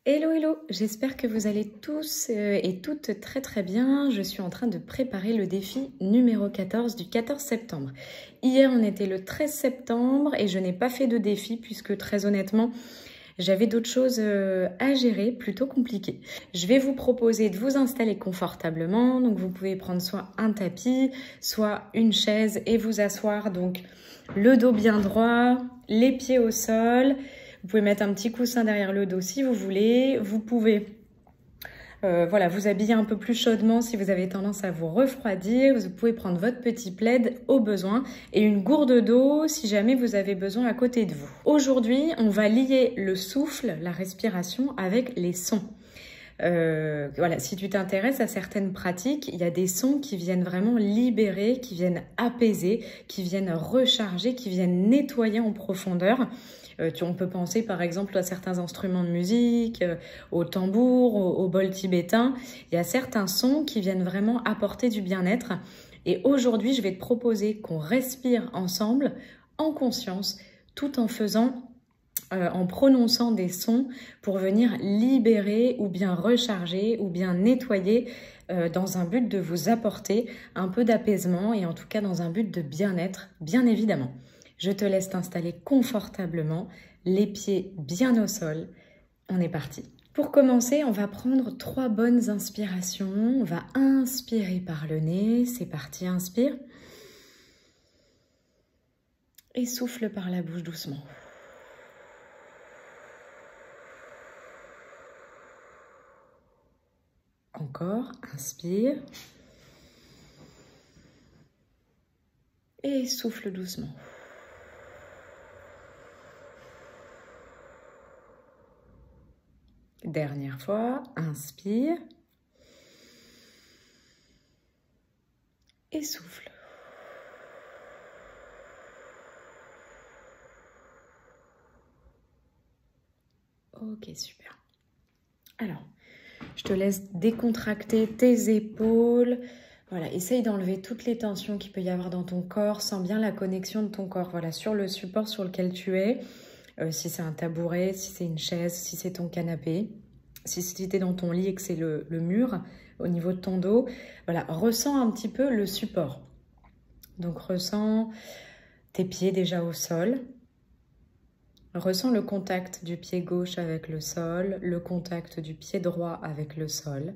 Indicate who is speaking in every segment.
Speaker 1: Hello, hello, j'espère que vous allez tous et toutes très très bien. Je suis en train de préparer le défi numéro 14 du 14 septembre. Hier, on était le 13 septembre et je n'ai pas fait de défi puisque très honnêtement, j'avais d'autres choses à gérer, plutôt compliquées. Je vais vous proposer de vous installer confortablement. Donc, vous pouvez prendre soit un tapis, soit une chaise et vous asseoir. Donc, le dos bien droit, les pieds au sol. Vous pouvez mettre un petit coussin derrière le dos si vous voulez. Vous pouvez voilà, vous habiller un peu plus chaudement si vous avez tendance à vous refroidir. Vous pouvez prendre votre petit plaid au besoin et une gourde d'eau si jamais vous avez besoin à côté de vous. Aujourd'hui, on va lier le souffle, la respiration avec les sons. Voilà, si tu t'intéresses à certaines pratiques, il y a des sons qui viennent vraiment libérer, qui viennent apaiser, qui viennent recharger, qui viennent nettoyer en profondeur. On peut penser par exemple à certains instruments de musique, au tambour, au bol tibétain. Il y a certains sons qui viennent vraiment apporter du bien-être. Et aujourd'hui, je vais te proposer qu'on respire ensemble, en conscience, tout en en prononçant des sons pour venir libérer ou bien recharger ou bien nettoyer dans un but de vous apporter un peu d'apaisement et en tout cas dans un but de bien-être, bien évidemment. Je te laisse t'installer confortablement, les pieds bien au sol. On est parti. Pour commencer, on va prendre 3 bonnes inspirations. On va inspirer par le nez. C'est parti, inspire. Et souffle par la bouche doucement. Encore, inspire. Et souffle doucement. Dernière fois, inspire. Et souffle. Ok, super. Alors, je te laisse décontracter tes épaules. Voilà, essaye d'enlever toutes les tensions qu'il peut y avoir dans ton corps. Sens bien la connexion de ton corps, voilà, sur le support sur lequel tu es. Si c'est un tabouret, si c'est une chaise, si c'est ton canapé. Si tu es dans ton lit et que c'est le mur au niveau de ton dos. Voilà, ressens un petit peu le support. Donc, ressens tes pieds déjà au sol. Ressens le contact du pied gauche avec le sol, le contact du pied droit avec le sol.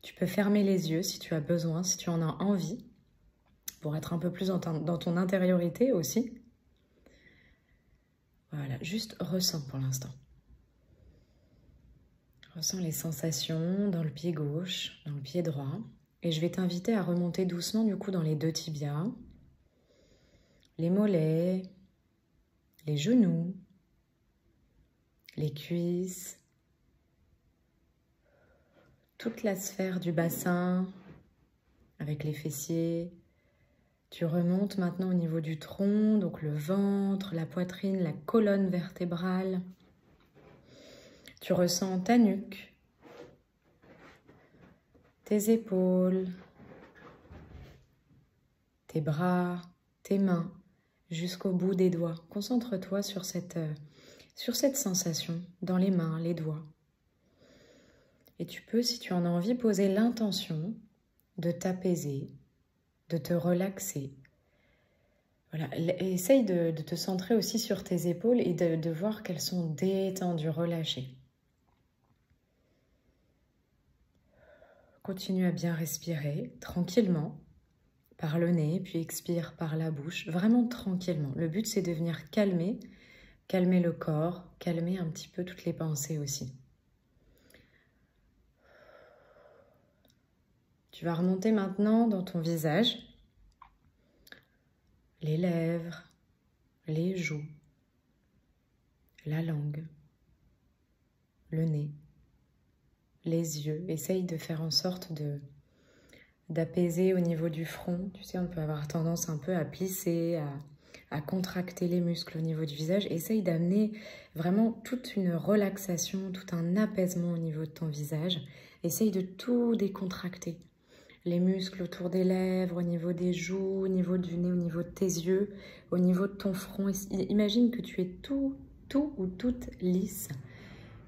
Speaker 1: Tu peux fermer les yeux si tu as besoin, si tu en as envie, pour être un peu plus dans ton intériorité aussi. Voilà, juste ressens pour l'instant. Ressens les sensations dans le pied gauche, dans le pied droit. Et je vais t'inviter à remonter doucement du coup dans les 2 tibias, les mollets, les genoux, les cuisses, toute la sphère du bassin avec les fessiers. Tu remontes maintenant au niveau du tronc, donc le ventre, la poitrine, la colonne vertébrale. Tu ressens ta nuque, tes épaules, tes bras, tes mains, jusqu'au bout des doigts. Concentre-toi sur cette sensation dans les mains, les doigts. Et tu peux, si tu en as envie, poser l'intention de t'apaiser, de te relaxer. Voilà, essaye de te centrer aussi sur tes épaules et de voir qu'elles sont détendues, relâchées. Continue à bien respirer tranquillement par le nez, puis expire par la bouche, vraiment tranquillement. Le but, c'est de venir calmer le corps, calmer un petit peu toutes les pensées aussi. Tu vas remonter maintenant dans ton visage, les lèvres, les joues, la langue, le nez, les yeux. Essaye de faire en sorte d'apaiser au niveau du front. Tu sais, on peut avoir tendance un peu à plisser, à contracter les muscles au niveau du visage. Essaye d'amener vraiment toute une relaxation, tout un apaisement au niveau de ton visage. Essaye de tout décontracter. Les muscles autour des lèvres, au niveau des joues, au niveau du nez, au niveau de tes yeux, au niveau de ton front. Imagine que tu es tout ou toute lisse.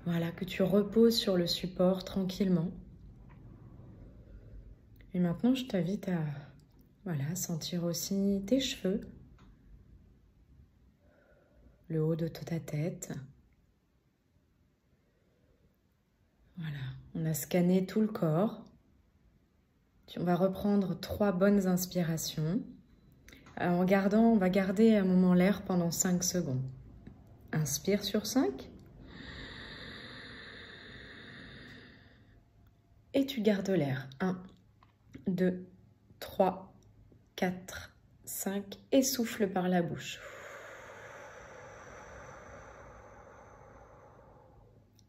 Speaker 1: Voilà, que tu reposes sur le support tranquillement. Et maintenant, je t'invite à voilà, sentir aussi tes cheveux, le haut de ta tête. Voilà, on a scanné tout le corps. On va reprendre 3 bonnes inspirations. On va garder un moment l'air pendant 5 secondes. Inspire sur 5. Et tu gardes l'air. 1, 2, 3, 4, 5. Et souffle par la bouche.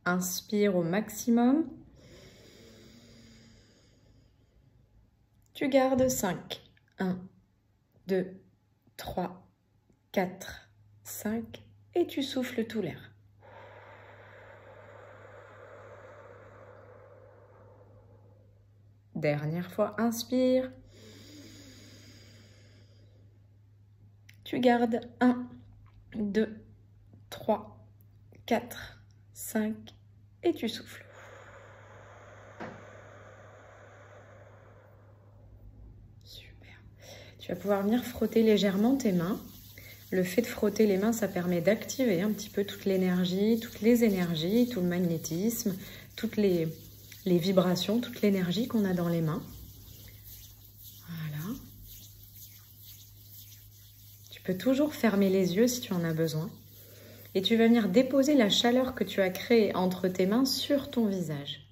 Speaker 1: Inspire au maximum. Tu gardes 5. 1, 2, 3, 4, 5. Et tu souffles tout l'air. Dernière fois, inspire. Tu gardes 1, 2, 3, 4, 5 et tu souffles. Super. Tu vas pouvoir venir frotter légèrement tes mains. Le fait de frotter les mains, ça permet d'activer un petit peu toute l'énergie, toutes les énergies, tout le magnétisme, toutes les vibrations, toute l'énergie qu'on a dans les mains. Voilà. Tu peux toujours fermer les yeux si tu en as besoin. Et tu vas venir déposer la chaleur que tu as créée entre tes mains sur ton visage.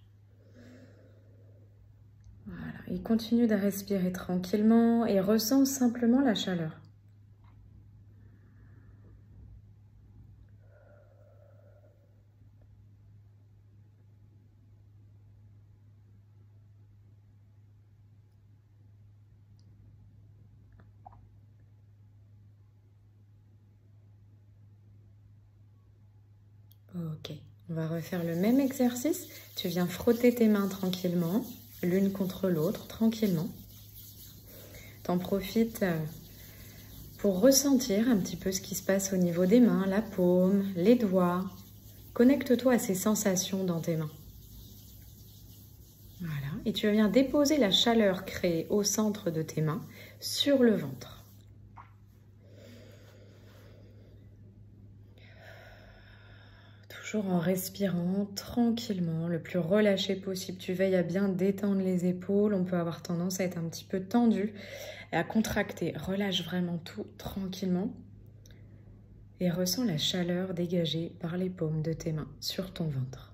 Speaker 1: Voilà. Et continue de respirer tranquillement et ressens simplement la chaleur. Ok, on va refaire le même exercice. Tu viens frotter tes mains tranquillement, l'une contre l'autre, tranquillement. T'en profites pour ressentir un petit peu ce qui se passe au niveau des mains, la paume, les doigts. Connecte-toi à ces sensations dans tes mains. Voilà, et tu vas venir déposer la chaleur créée au centre de tes mains sur le ventre. Toujours en respirant tranquillement, le plus relâché possible. Tu veilles à bien détendre les épaules. On peut avoir tendance à être un petit peu tendu et à contracter. Relâche vraiment tout tranquillement et ressens la chaleur dégagée par les paumes de tes mains sur ton ventre.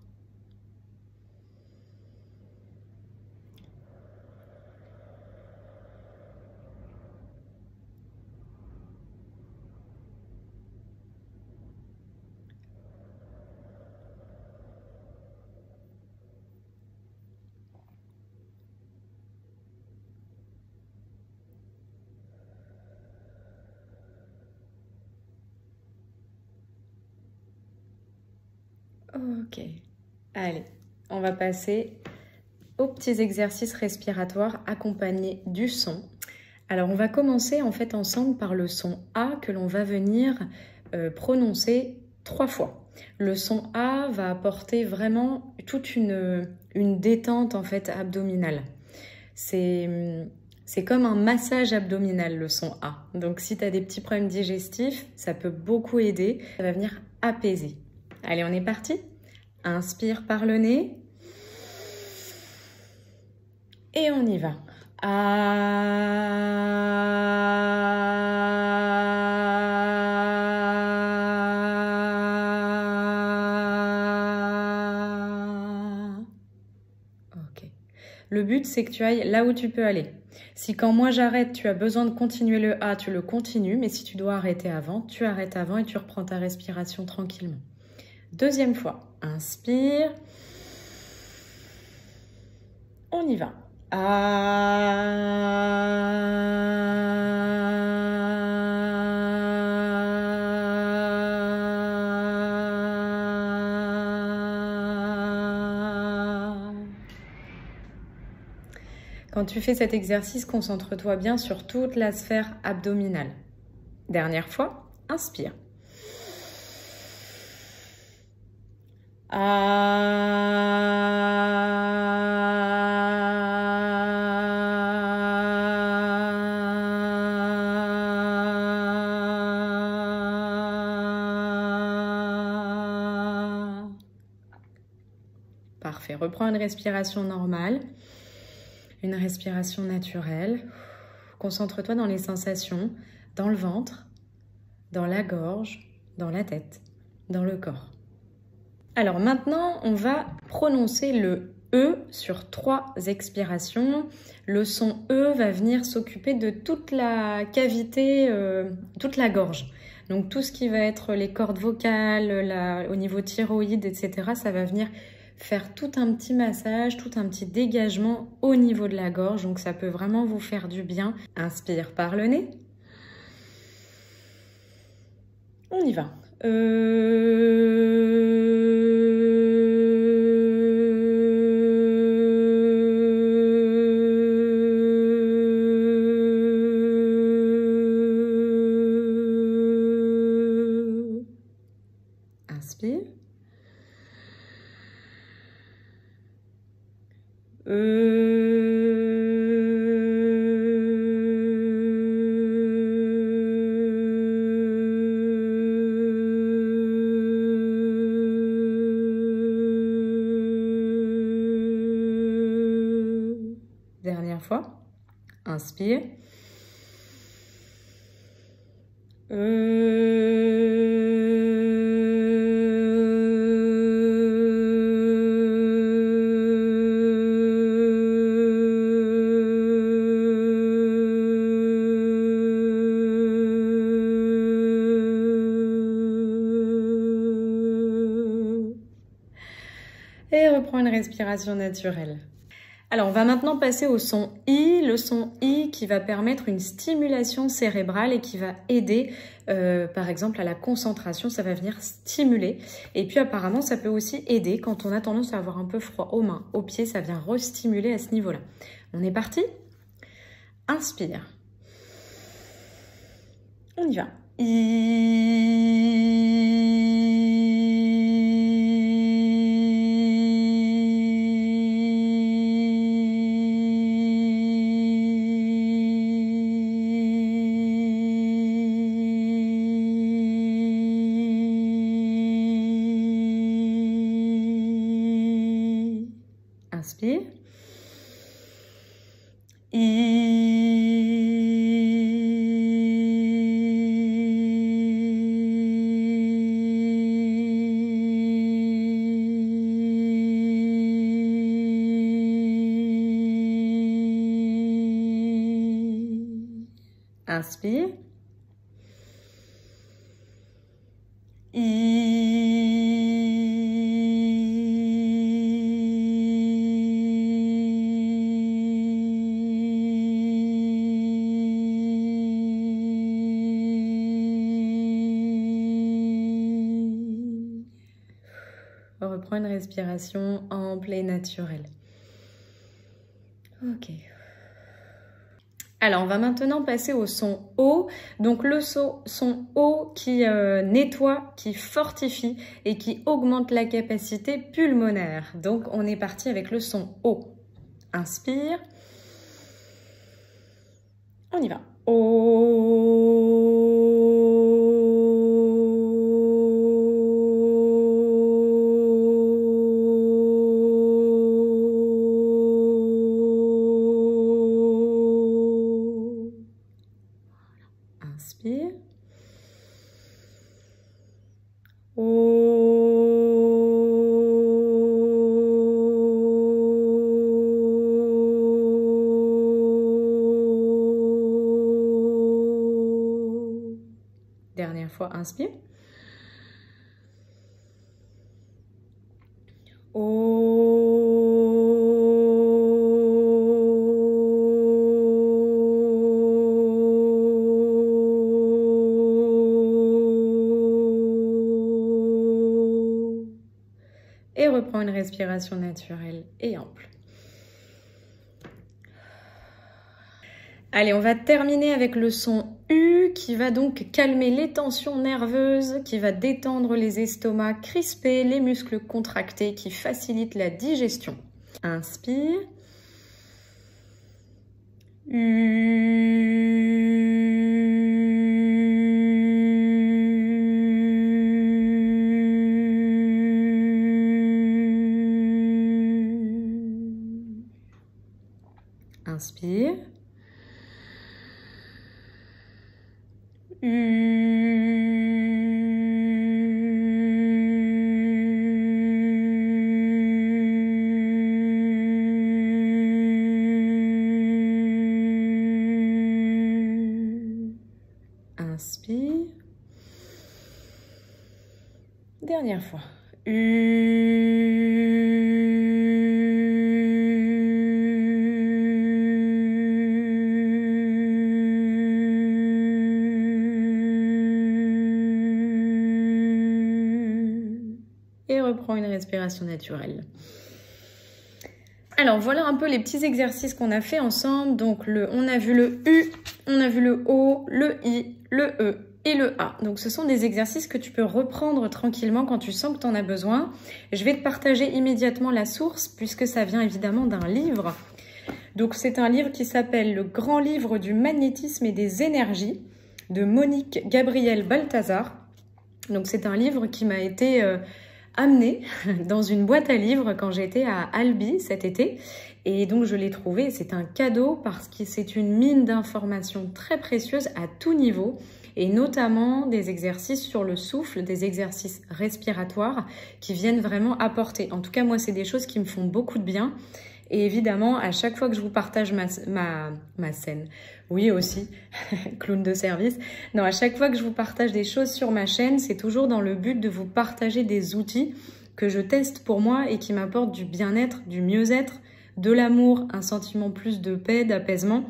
Speaker 1: Ok, allez, on va passer aux petits exercices respiratoires accompagnés du son. Alors, on va commencer en fait ensemble par le son A que l'on va venir prononcer 3 fois. Le son A va apporter vraiment toute une détente en fait abdominale. C'est comme un massage abdominal le son A. Donc, si tu as des petits problèmes digestifs, ça peut beaucoup aider. Ça va venir apaiser. Allez, on est parti. Inspire par le nez. Et on y va. Ok. Le but, c'est que tu ailles là où tu peux aller. Si quand moi j'arrête, tu as besoin de continuer le A, tu le continues. Mais si tu dois arrêter avant, tu arrêtes avant et tu reprends ta respiration tranquillement. Deuxième fois. Inspire. On y va. Quand tu fais cet exercice, concentre-toi bien sur toute la sphère abdominale. Dernière fois, inspire. Parfait. Reprends une respiration normale, une respiration naturelle. Concentre-toi dans les sensations, dans le ventre, dans la gorge, dans la tête, dans le corps. Alors maintenant, on va prononcer le E sur 3 expirations. Le son E va venir s'occuper de toute la cavité, toute la gorge. Donc tout ce qui va être les cordes vocales, au niveau thyroïde, etc., ça va venir faire tout un petit massage, tout un petit dégagement au niveau de la gorge. Donc ça peut vraiment vous faire du bien. Inspire par le nez. On y va. Inspire. Dernière fois. Inspire. Et reprends une respiration naturelle. Alors, on va maintenant passer au son I, le son I qui va permettre une stimulation cérébrale et qui va aider, par exemple, à la concentration, ça va venir stimuler. Et puis, apparemment, ça peut aussi aider quand on a tendance à avoir un peu froid aux mains, aux pieds, ça vient restimuler à ce niveau-là. On est parti? Inspire. On y va. Inspire. Inspire. Reprends une respiration ample et naturelle. Ok. Alors, on va maintenant passer au son O. Donc, le son O qui nettoie, qui fortifie et qui augmente la capacité pulmonaire. Donc, on est parti avec le son O. Inspire. On y va. O. Inspire. Dernière fois, inspire. Et reprends une respiration naturelle et ample. Allez, on va terminer avec le son U qui va donc calmer les tensions nerveuses, qui va détendre les estomacs crispés, les muscles contractés, qui facilite la digestion. Inspire. Inspire. Inspire. Dernière fois. Et reprends une respiration naturelle. Alors voilà un peu les petits exercices qu'on a fait ensemble. Donc on a vu le U, on a vu le O, le I, le E et le A. Donc ce sont des exercices que tu peux reprendre tranquillement quand tu sens que tu en as besoin. Je vais te partager immédiatement la source puisque ça vient évidemment d'un livre. Donc c'est un livre qui s'appelle Le Grand Livre du Magnétisme et des Énergies de Monique Gabrielle Balthazar. Donc c'est un livre qui m'a été amené dans une boîte à livres quand j'étais à Albi cet été. Et donc je l'ai trouvé, c'est un cadeau parce que c'est une mine d'informations très précieuses à tout niveau et notamment des exercices sur le souffle, des exercices respiratoires qui viennent vraiment apporter. En tout cas, moi, c'est des choses qui me font beaucoup de bien. Et évidemment, à chaque fois que je vous partage ma scène, oui aussi, clown de service, non, à chaque fois que je vous partage des choses sur ma chaîne, c'est toujours dans le but de vous partager des outils que je teste pour moi et qui m'apportent du bien-être, du mieux-être, de l'amour, un sentiment plus de paix, d'apaisement,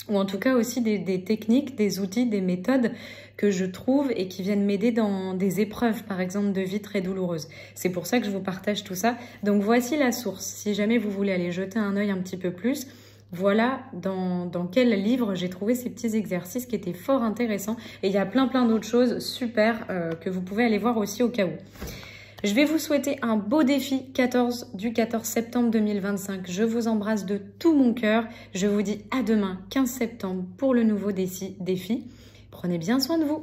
Speaker 1: ou en tout cas aussi des techniques, des outils, des méthodes que je trouve et qui viennent m'aider dans des épreuves, par exemple, de vie très douloureuses. C'est pour ça que je vous partage tout ça. Donc voici la source. Si jamais vous voulez aller jeter un œil un petit peu plus, voilà dans quel livre j'ai trouvé ces petits exercices qui étaient fort intéressants. Et il y a plein d'autres choses super que vous pouvez aller voir aussi au cas où. Je vais vous souhaiter un beau défi du 14 septembre 2025. Je vous embrasse de tout mon cœur. Je vous dis à demain, 15 septembre, pour le nouveau défi. Prenez bien soin de vous.